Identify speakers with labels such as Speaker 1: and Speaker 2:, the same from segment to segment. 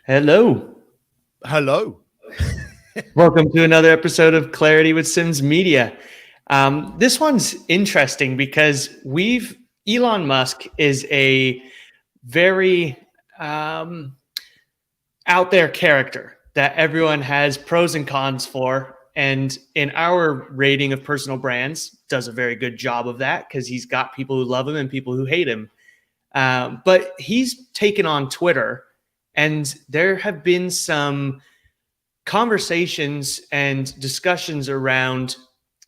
Speaker 1: Hello.
Speaker 2: Hello.
Speaker 1: Welcome to another episode of Clarity with Sims Media. This one's interesting because Elon Musk is a very out there character that everyone has pros and cons for. And in our rating of personal brands, does a very good job of that because he's got people who love him and people who hate him. But he's taken on Twitter, and there have been some conversations and discussions around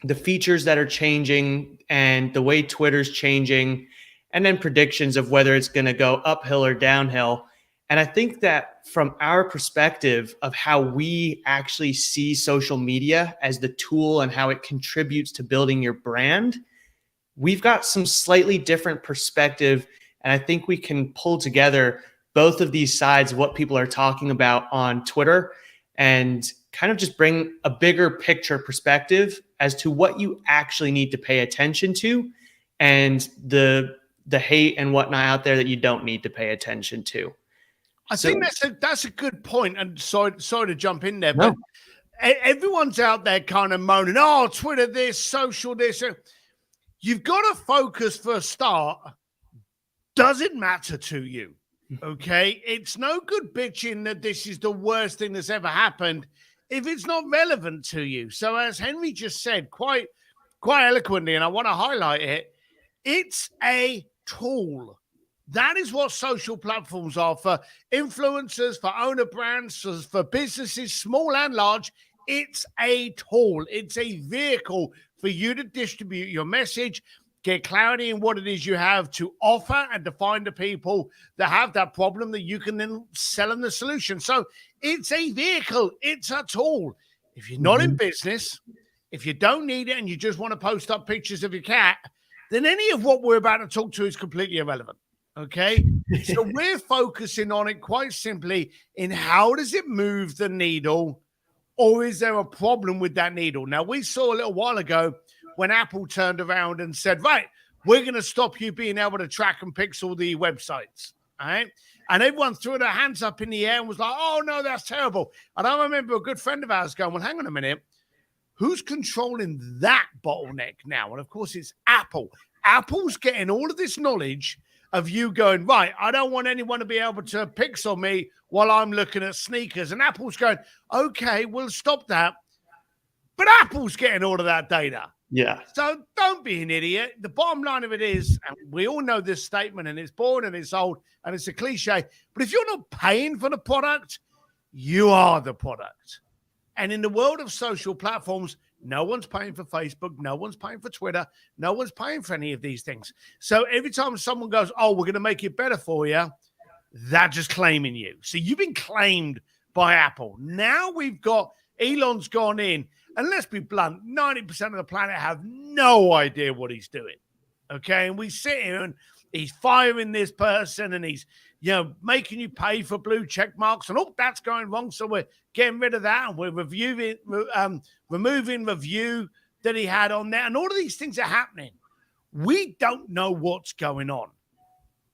Speaker 1: the features that are changing and the way Twitter's changing, and then predictions of whether it's going to go uphill or downhill. And I think that from our perspective of how we actually see social media as the tool and how it contributes to building your brand, we've got some slightly different perspective. And I think we can pull together both of these sides of what people are talking about on Twitter and kind of just bring a bigger picture perspective as to what you actually need to pay attention to and the hate and whatnot out there that you don't need to pay attention to.
Speaker 2: I think that's a good point. And sorry to jump in there, but everyone's out there kind of moaning, oh, Twitter this, social this. You've got to focus for a start. Does it matter to you? Okay, it's no good bitching that this is the worst thing that's ever happened if it's not relevant to you. So as Henry just said quite eloquently, and I want to highlight it, it's a tool. That is what social platforms are for influencers, for owner brands, for businesses, small and large. It's a tool. It's a vehicle for you to distribute your message, get clarity in what it is you have to offer, and to find the people that have that problem that you can then sell them the solution. So it's a vehicle. It's a tool. If you're not in business, if you don't need it and you just want to post up pictures of your cat, then any of what we're about to talk to is completely irrelevant. Okay? So we're focusing on it quite simply in how does it move the needle, or is there a problem with that needle? Now, we saw a little while ago when Apple turned around and said, right, we're going to stop you being able to track and pixel the websites. All right. And everyone threw their hands up in the air and was like, oh, no, that's terrible. And I remember a good friend of ours going, well, hang on a minute. Who's controlling that bottleneck now? And of course, it's Apple. Apple's getting all of this knowledge of you going, right, I don't want anyone to be able to pixel me while I'm looking at sneakers. And Apple's going, okay, we'll stop that. But Apple's getting all of that data.
Speaker 1: Yeah.
Speaker 2: So don't be an idiot. The bottom line of it is, and we all know this statement, and it's boring and it's old and it's a cliche, but if you're not paying for the product, you are the product. And in the world of social platforms, no one's paying for Facebook, no one's paying for Twitter, no one's paying for any of these things. So every time someone goes, oh, we're going to make it better for you, they're just claiming you. So you've been claimed by Apple. Now we've got Elon's gone in. And let's be blunt, 90% of the planet have no idea what he's doing. Okay. And we sit here and he's firing this person and he's, making you pay for blue check marks. And that's going wrong. So we're getting rid of that. And we're removing review that he had on there. And all of these things are happening. We don't know what's going on.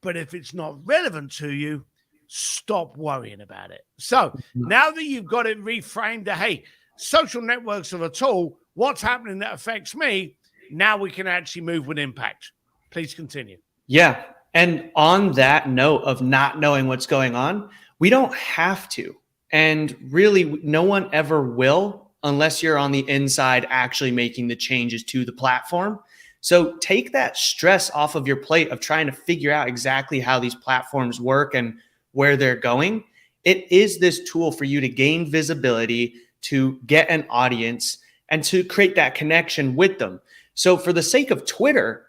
Speaker 2: But if it's not relevant to you, stop worrying about it. So now that you've got it reframed that, hey, social networks are a tool, what's happening that affects me, now we can actually move with impact. Please continue.
Speaker 1: Yeah. And on that note of not knowing what's going on, we don't have to. And really, no one ever will unless you're on the inside actually making the changes to the platform. So take that stress off of your plate of trying to figure out exactly how these platforms work and where they're going. It is this tool for you to gain visibility, to get an audience, and to create that connection with them. So for the sake of Twitter,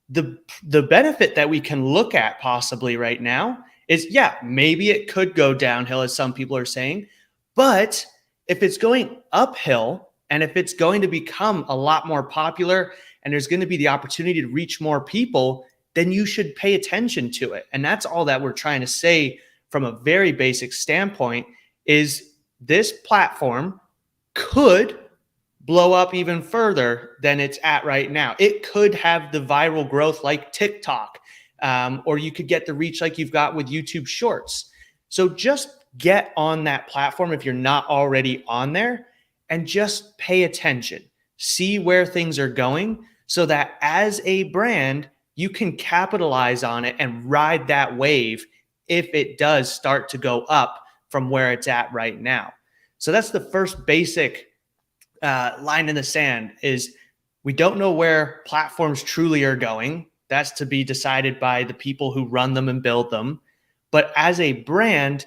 Speaker 1: the benefit that we can look at possibly right now is, yeah, maybe it could go downhill, as some people are saying. But if it's going uphill and if it's going to become a lot more popular and there's going to be the opportunity to reach more people, then you should pay attention to it. And that's all that we're trying to say from a very basic standpoint is this platform could blow up even further than it's at right now. It could have the viral growth like TikTok, or you could get the reach like you've got with YouTube Shorts. So just get on that platform if you're not already on there, and just pay attention. See where things are going so that as a brand, you can capitalize on it and ride that wave if it does start to go up from where it's at right now. So that's the first basic line in the sand is we don't know where platforms truly are going. That's to be decided by the people who run them and build them. But as a brand,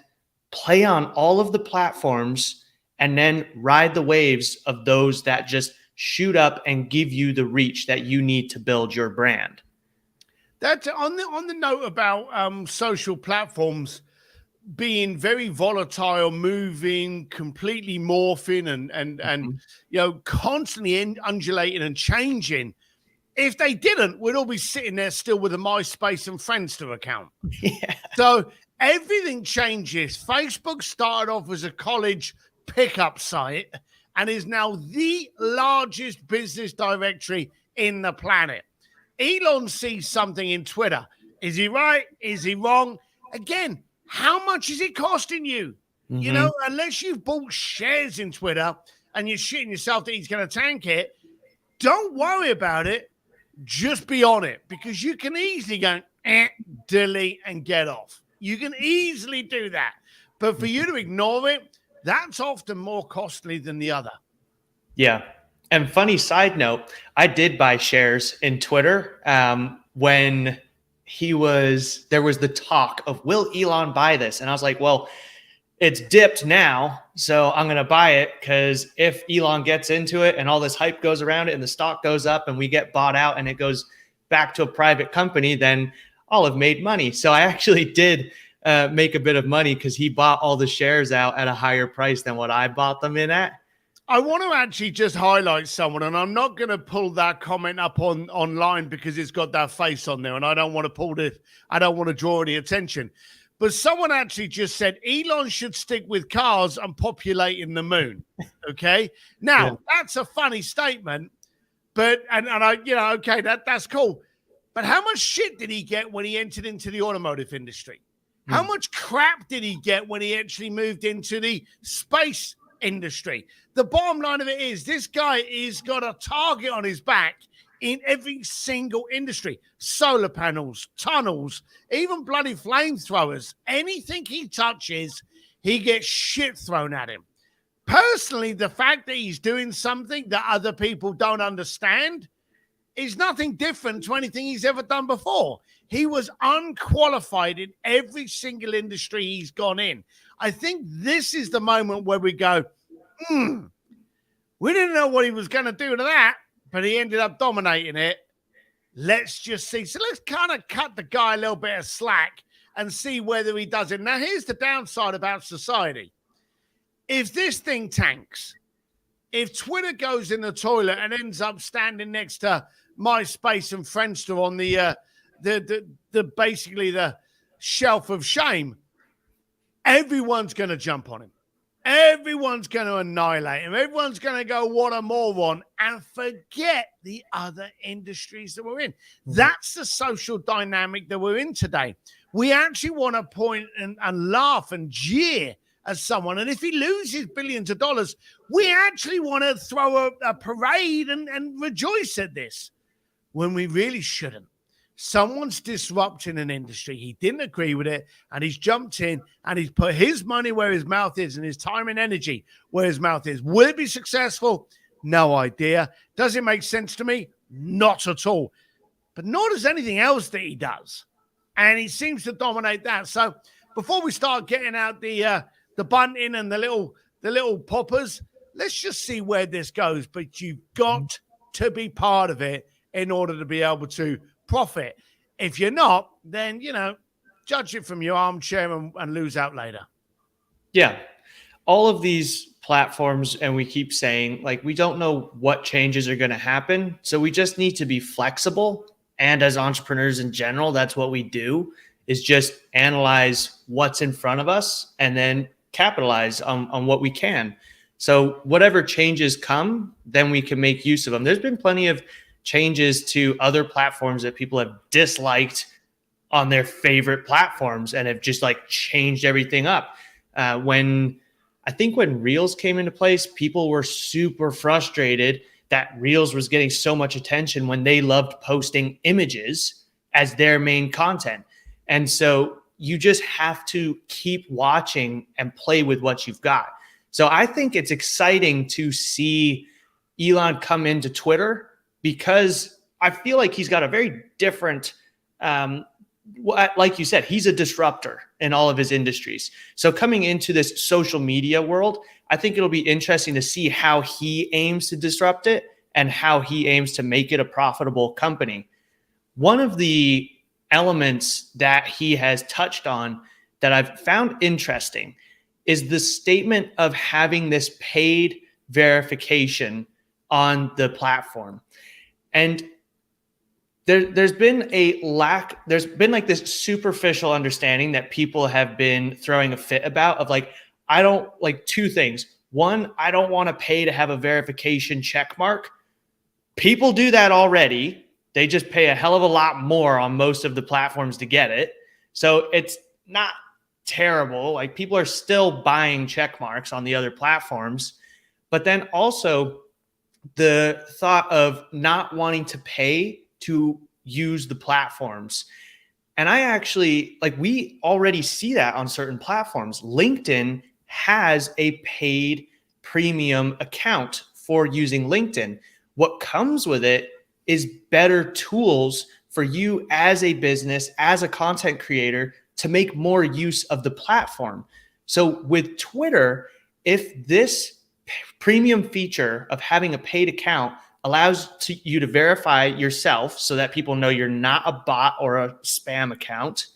Speaker 1: play on all of the platforms and then ride the waves of those that just shoot up and give you the reach that you need to build your brand.
Speaker 2: That's on the note about social platforms being very volatile, moving, completely morphing, and constantly undulating and changing. If they didn't, we'd all be sitting there still with a MySpace and Friendster account.
Speaker 1: Yeah.
Speaker 2: So everything changes. Facebook started off as a college pickup site and is now the largest business directory in the planet. Elon sees something in Twitter. Is he right? Is he wrong? Again, how much is it costing you? Mm-hmm. You know, unless you've bought shares in Twitter and you're shitting yourself that he's going to tank it, don't worry about it. Just be on it, because you can easily go, delete and get off. You can easily do that. But for you to ignore it, that's often more costly than the other.
Speaker 1: Yeah. And funny side note, I did buy shares in Twitter when there was the talk of, will Elon buy this? And I was like, well, it's dipped now, so I'm going to buy it, because if Elon gets into it and all this hype goes around it and the stock goes up and we get bought out and it goes back to a private company, then I'll have made money. So I actually did make a bit of money because he bought all the shares out at a higher price than what I bought them in at.
Speaker 2: I want to actually just highlight someone, and I'm not going to pull that comment up online because it's got that face on there, and I don't want to draw any attention. But someone actually just said Elon should stick with cars and populating the moon. Okay. Now, That's a funny statement, but, and I, okay, that's cool. But how much shit did he get when he entered into the automotive industry? How much crap did he get when he actually moved into the space industry? The bottom line of it is this guy has got a target on his back in every single industry. Solar panels, tunnels, even bloody flamethrowers. Anything he touches, he gets shit thrown at him. Personally, the fact that he's doing something that other people don't understand is nothing different to anything he's ever done before. He was unqualified in every single industry he's gone in. I think this is the moment where we go, we didn't know what he was going to do to that, but he ended up dominating it. Let's just see. So let's kind of cut the guy a little bit of slack and see whether he does it. Now, here's the downside about society. If this thing tanks, if Twitter goes in the toilet and ends up standing next to MySpace and Friendster on the basically the shelf of shame, everyone's going to jump on him. Everyone's going to annihilate him. Everyone's going to go, what a moron, and forget the other industries that we're in. That's the social dynamic that we're in today. We actually want to point and laugh and jeer at someone. And if he loses billions of dollars, we actually want to throw a parade and rejoice at this, when we really shouldn't. Someone's disrupting an industry. He didn't agree with it, and he's jumped in, and he's put his money where his mouth is and his time and energy where his mouth is. Will it be successful? No idea. Does it make sense to me? Not at all. But nor does anything else that he does. And he seems to dominate that. So before we start getting out the bunting and the little poppers, let's just see where this goes. But you've got to be part of it in order to be able to profit. If you're not, then, judge it from your armchair and lose out later.
Speaker 1: Yeah. All of these platforms, and we keep saying, like, we don't know what changes are going to happen. So we just need to be flexible. And as entrepreneurs in general, that's what we do, is just analyze what's in front of us and then capitalize on what we can. So whatever changes come, then we can make use of them. There's been plenty of changes to other platforms that people have disliked on their favorite platforms and have just like changed everything up. When Reels came into place, people were super frustrated that Reels was getting so much attention when they loved posting images as their main content. And so you just have to keep watching and play with what you've got. So I think it's exciting to see Elon come into Twitter, because I feel like he's got a very different, like you said, he's a disruptor in all of his industries. So coming into this social media world, I think it'll be interesting to see how he aims to disrupt it and how he aims to make it a profitable company. One of the elements that he has touched on that I've found interesting is the statement of having this paid verification on the platform. And there's been like this superficial understanding that people have been throwing a fit about, of like, I don't like two things. One, I don't want to pay to have a verification check mark. People do that already. They just pay a hell of a lot more on most of the platforms to get it. So it's not terrible. Like, people are still buying check marks on the other platforms. But then also the thought of not wanting to pay to use the platforms. And I actually, like, we already see that on certain platforms. LinkedIn has a paid premium account for using LinkedIn. What comes with it is better tools for you as a business, as a content creator, to make more use of the platform. So with Twitter, if this premium feature of having a paid account allows you to verify yourself so that people know you're not a bot or a spam account,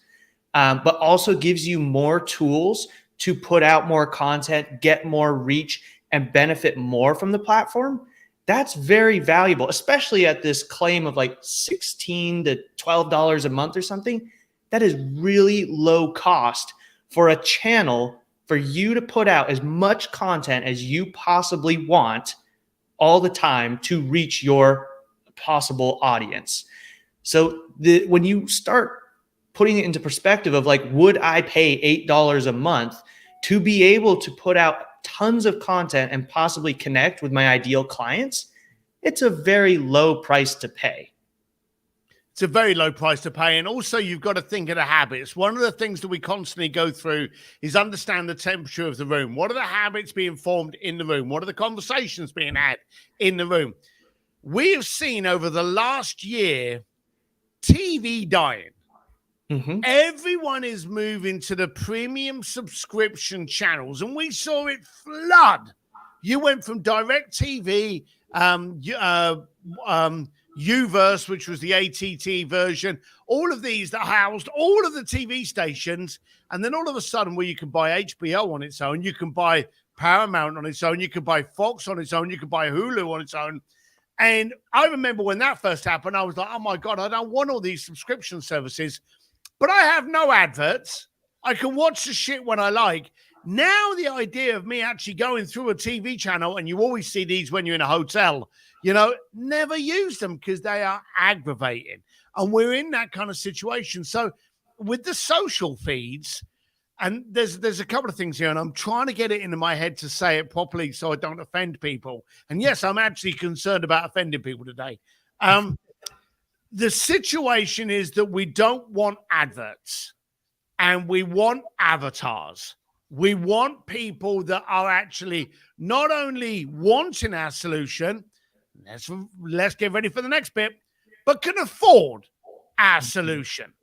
Speaker 1: but also gives you more tools to put out more content, get more reach, and benefit more from the platform, that's very valuable, especially at this claim of like $16 to $12 a month or something. That is really low cost for a channel for you to put out as much content as you possibly want all the time to reach your possible audience. So when you start putting it into perspective of like, would I pay $8 a month to be able to put out tons of content and possibly connect with my ideal clients? It's a very low price to pay.
Speaker 2: It's a very low price to pay. And also, you've got to think of the habits. One of the things that we constantly go through is understand the temperature of the room. What are the habits being formed in the room? What are the conversations being had in the room? We have seen over the last year TV dying. Mm-hmm. Everyone is moving to the premium subscription channels, and we saw it flood. You went from DirecTV, Uverse, which was the ATT version, all of these that housed all of the TV stations, and then all of a sudden, where you can buy HBO on its own, you can buy Paramount on its own, you can buy Fox on its own, you can buy Hulu on its own. And I remember when that first happened, I was like, oh my God, I don't want all these subscription services. But I have no adverts. I can watch the shit when I like. Now the idea of me actually going through a TV channel, and you always see these when you're in a hotel, never use them because they are aggravating. And we're in that kind of situation. So with the social feeds, and there's a couple of things here, and I'm trying to get it into my head to say it properly so I don't offend people. And yes, I'm actually concerned about offending people today. The situation is that we don't want adverts, and we want avatars. We want people that are actually not only wanting our solution, let's get ready for the next bit, but can afford our solution.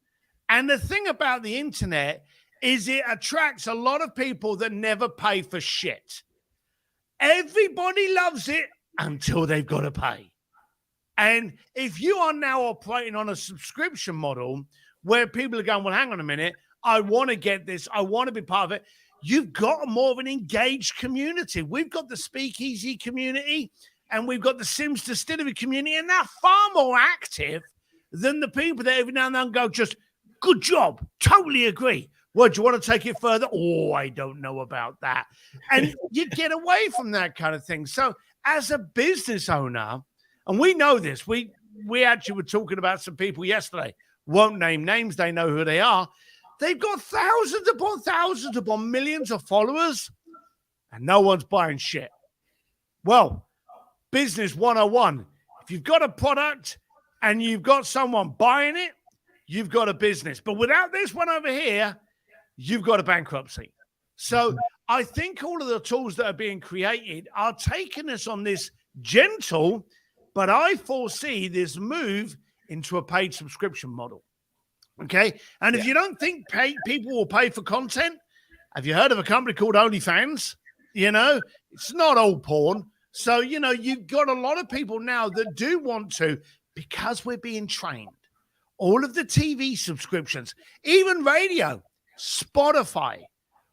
Speaker 2: And the thing about the internet is it attracts a lot of people that never pay for shit. Everybody loves it until they've got to pay. And if you are now operating on a subscription model where people are going, well, hang on a minute, I want to get this, I want to be part of it, you've got more of an engaged community. We've got the Speakeasy community, and we've got the Sims Distillery community, and they're far more active than the people that every now and then go, just, good job, totally agree. Well, do you want to take it further? Oh, I don't know about that. And you get away from that kind of thing. So as a business owner, and we know this, we actually were talking about some people yesterday. won't name names. They know who they are. They've got thousands upon millions of followers, and no one's buying shit. Well, business 101. If you've got a product and you've got someone buying it, you've got a business. But without this one over here, you've got a bankruptcy. So I think all of the tools that are being created are taking us on this gentle, but I foresee this move into a paid subscription model. Okay. And if you don't think people will pay for content, have you heard of a company called OnlyFans? You know, it's not old porn. So, you know, you've got a lot of people now that do want to, because we're being trained. All of the TV subscriptions, even radio, Spotify,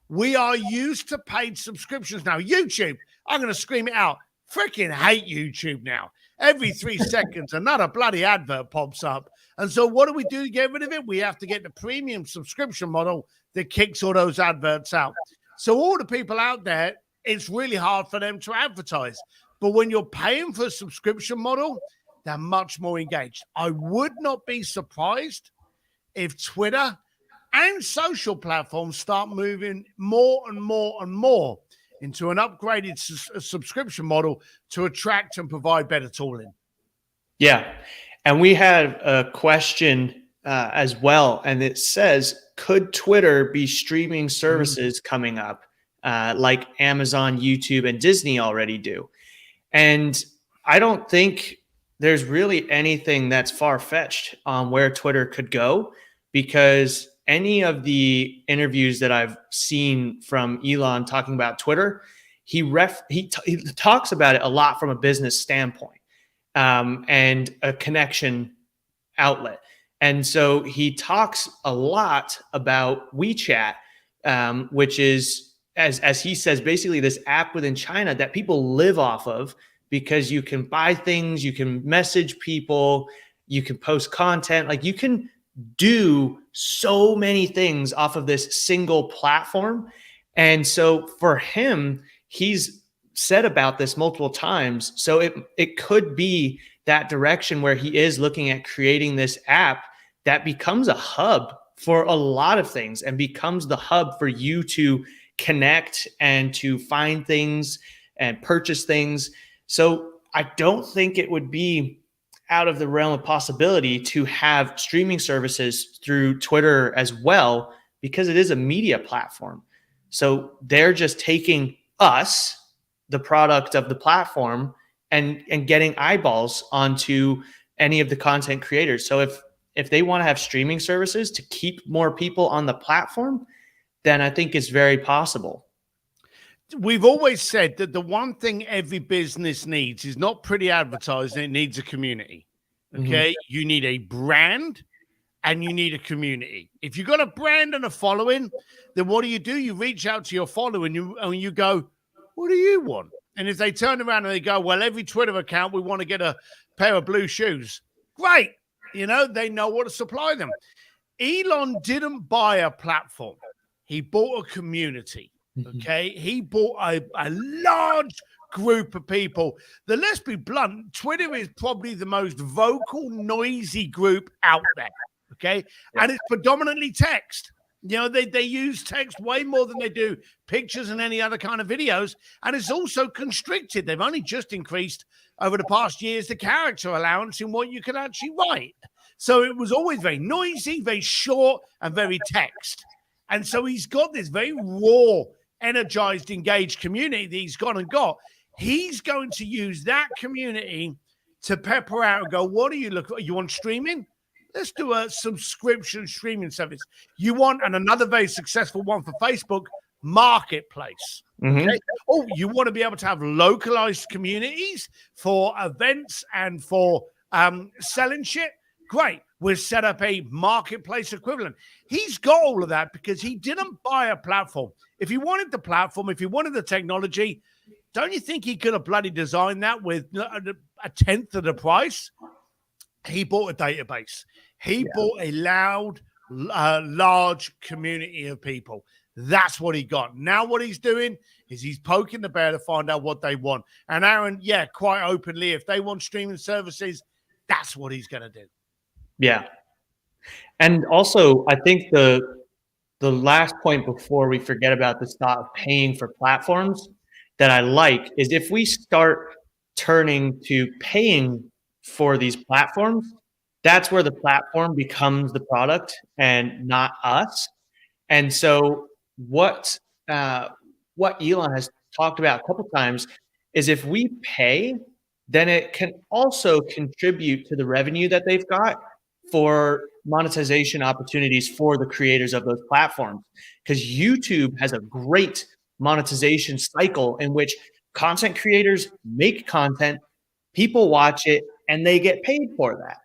Speaker 2: we are used to paid subscriptions now. YouTube, I'm going to scream it out. Freaking hate YouTube now. Every 3 seconds, another bloody advert pops up. And so what do we do to get rid of it? We have to get the premium subscription model that kicks all those adverts out. So all the people out there, it's really hard for them to advertise. But when you're paying for a subscription model, they're much more engaged. I would not be surprised if Twitter and social platforms start moving more and more and more into an upgraded subscription model to attract and provide better tooling.
Speaker 1: Yeah. And we had a question as well. And it says, could Twitter be streaming services coming up like Amazon, YouTube, and Disney already do? And I don't think there's really anything that's far-fetched on where Twitter could go, because any of the interviews that I've seen from Elon talking about Twitter, he talks about it a lot from a business standpoint and a connection outlet. And so he talks a lot about WeChat, which is, as he says, basically this app within China that people live off of, because you can buy things, you can message people, you can post content, like you can do so many things off of this single platform. And so for him, he's said about this multiple times. So it could be that direction where he is looking at creating this app that becomes a hub for a lot of things and becomes the hub for you to connect and to find things and purchase things. So I don't think it would be out of the realm of possibility to have streaming services through Twitter as well, because it is a media platform. So they're just taking us, the product of the platform, and getting eyeballs onto any of the content creators. So if they want to have streaming services to keep more people on the platform, then I think it's very possible.
Speaker 2: We've always said that the one thing every business needs is not pretty advertising, it needs a community. Okay. Mm-hmm. You need a brand and you need a community. If you've got a brand and a following, then what do? You reach out to your following and you go, what do you want? And if they turn around and they go, well, every Twitter account, we want to get a pair of blue shoes. Great. You know, they know what to supply them. Elon didn't buy a platform. He bought a community. Okay. He bought a large group of people that, let's be blunt, Twitter is probably the most vocal, noisy group out there. Okay. And it's predominantly text. You know, they use text way more than they do pictures and any other kind of videos. And it's also constricted. They've only just increased over the past years the character allowance in what you can actually write. So it was always very noisy, very short, and very text. And so he's got this very raw, energized, engaged community that he's gone and got. He's going to use that community to pepper out and go, what do you look for? You want streaming? Let's do a subscription streaming service. You want, and another very successful one for Facebook, Marketplace. Mm-hmm. Okay? Oh, you want to be able to have localized communities for events and for selling shit? Great. We'll set up a marketplace equivalent. He's got all of that because he didn't buy a platform. If he wanted the platform, if he wanted the technology, don't you think he could have bloody designed that with a tenth of the price? He bought a database. He bought a large community of people. That's what he got. Now what he's doing is he's poking the bear to find out what they want. And Aaron, yeah, quite openly, if they want streaming services, that's what he's going to do.
Speaker 1: Yeah. And also, I think the last point before we forget about this thought of paying for platforms that I like is if we start turning to paying for these platforms, that's where the platform becomes the product and not us. And so uh, what Elon has talked about a couple times is if we pay, then it can also contribute to the revenue that they've got for monetization opportunities for the creators of those platforms. Because YouTube has a great monetization cycle in which content creators make content, people watch it, and they get paid for that.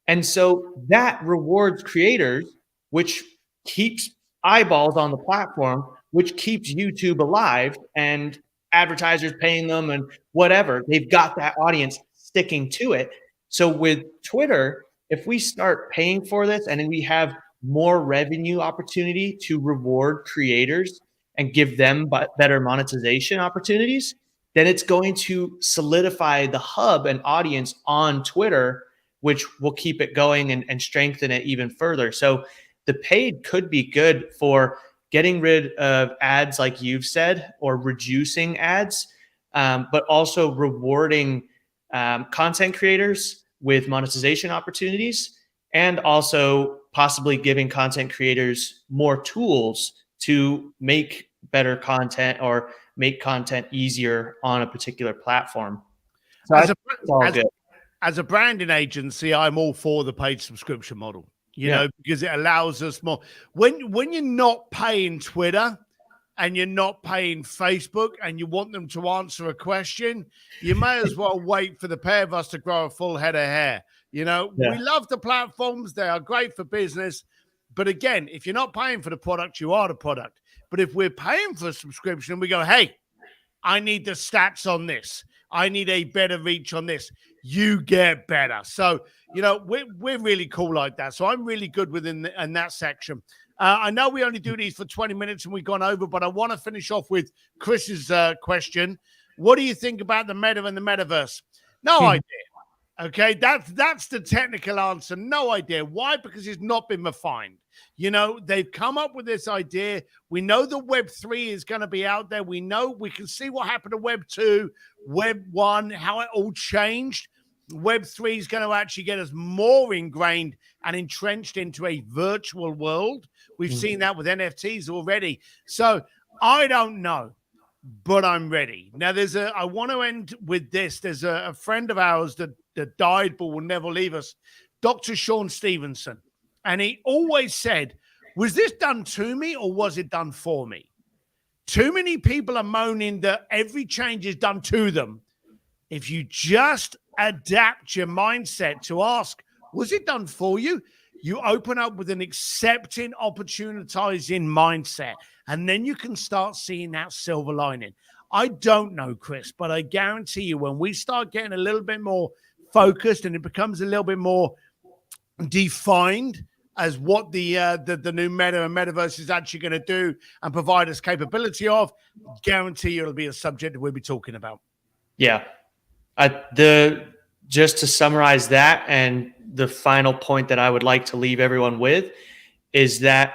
Speaker 1: And so that rewards creators, which keeps eyeballs on the platform, which keeps YouTube alive and advertisers paying them and whatever. They've got that audience sticking to it. So with Twitter, if we start paying for this and then we have more revenue opportunity to reward creators and give them better monetization opportunities, then it's going to solidify the hub and audience on Twitter, which will keep it going and strengthen it even further. So the paid could be good for getting rid of ads, like you've said, or reducing ads, but also rewarding content creators with monetization opportunities, and also possibly giving content creators more tools to make better content or make content easier on a particular platform. So
Speaker 2: As a
Speaker 1: it's all
Speaker 2: as
Speaker 1: good.
Speaker 2: as a branding agency, I'm all for the paid subscription model,
Speaker 1: Yeah.
Speaker 2: because it allows us more. When you're not paying Twitter and you're not paying Facebook and you want them to answer a question, you may as well wait for the pair of us to grow a full head of hair.
Speaker 1: Yeah.
Speaker 2: We love the platforms, they are great for business. But again, if you're not paying for the product, you are the product. But if we're paying for a subscription, we go, hey, I need the stats on this. I need a better reach on this. You get better. So, we're really cool like that. So I'm really good in that section. I know we only do these for 20 minutes and we've gone over, but I want to finish off with Chris's question. What do you think about the meta and the metaverse? No idea. Okay, that's the technical answer. No idea. Why? Because it's not been refined. They've come up with this idea. We know the Web3 is going to be out there. We know we can see what happened to Web2, Web1, how it all changed. Web3 is going to actually get us more ingrained and entrenched into a virtual world. We've seen that with NFTs already. So I don't know, but I'm ready. Now, I want to end with this. There's a friend of ours that died but will never leave us, Dr. Sean Stevenson. And he always said, was this done to me or was it done for me? Too many people are moaning that every change is done to them. If you just adapt your mindset to ask, was it done for you? You open up with an accepting, opportunitizing mindset, and then you can start seeing that silver lining. I don't know, Chris, but I guarantee you when we start getting a little bit more focused and it becomes a little bit more defined as what the new meta and metaverse is actually going to do and provide us capability of, guarantee it'll be a subject that we'll be talking about.
Speaker 1: Yeah. Just to summarize that, and the final point that I would like to leave everyone with is that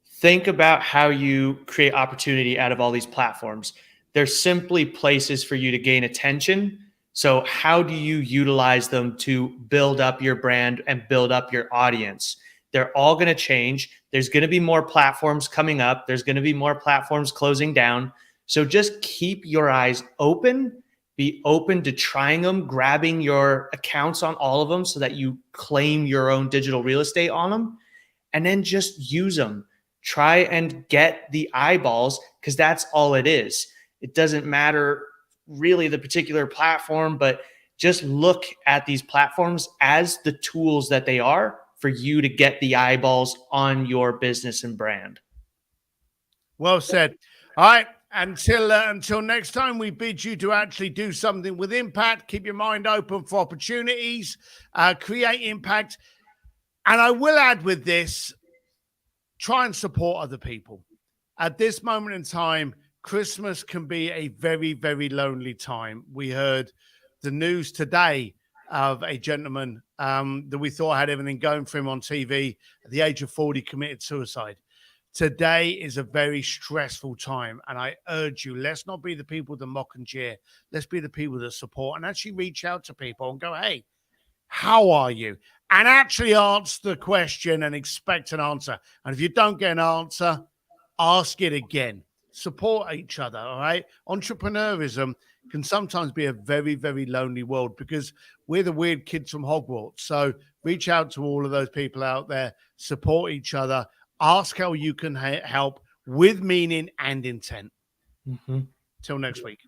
Speaker 1: think about how you create opportunity out of all these platforms. They're simply places for you to gain attention. So how do you utilize them to build up your brand and build up your audience? They're all going to change. There's going to be more platforms coming up. There's going to be more platforms closing down. So just keep your eyes open. Be open to trying them, grabbing your accounts on all of them so that you claim your own digital real estate on them, and then just use them. Try and get the eyeballs, because that's all it is. It doesn't matter really the particular platform, but just look at these platforms as the tools that they are for you to get the eyeballs on your business and brand.
Speaker 2: Well said. All right. Until next time, we bid you to actually do something with impact. Keep your mind open for opportunities, create impact. And I will add with this, try and support other people. At this moment in time, Christmas can be a very, very lonely time. We heard the news today of a gentleman that we thought had everything going for him on TV. At the age of 40, committed suicide. Today is a very stressful time, and I urge you, let's not be the people that mock and jeer. Let's be the people that support and actually reach out to people and go, hey, how are you? And actually answer the question and expect an answer. And if you don't get an answer, ask it again. Support each other, all right? Entrepreneurism can sometimes be a very, very lonely world because we're the weird kids from Hogwarts. So reach out to all of those people out there, support each other, ask how you can help with meaning and intent.
Speaker 1: Mm-hmm.
Speaker 2: Till next week.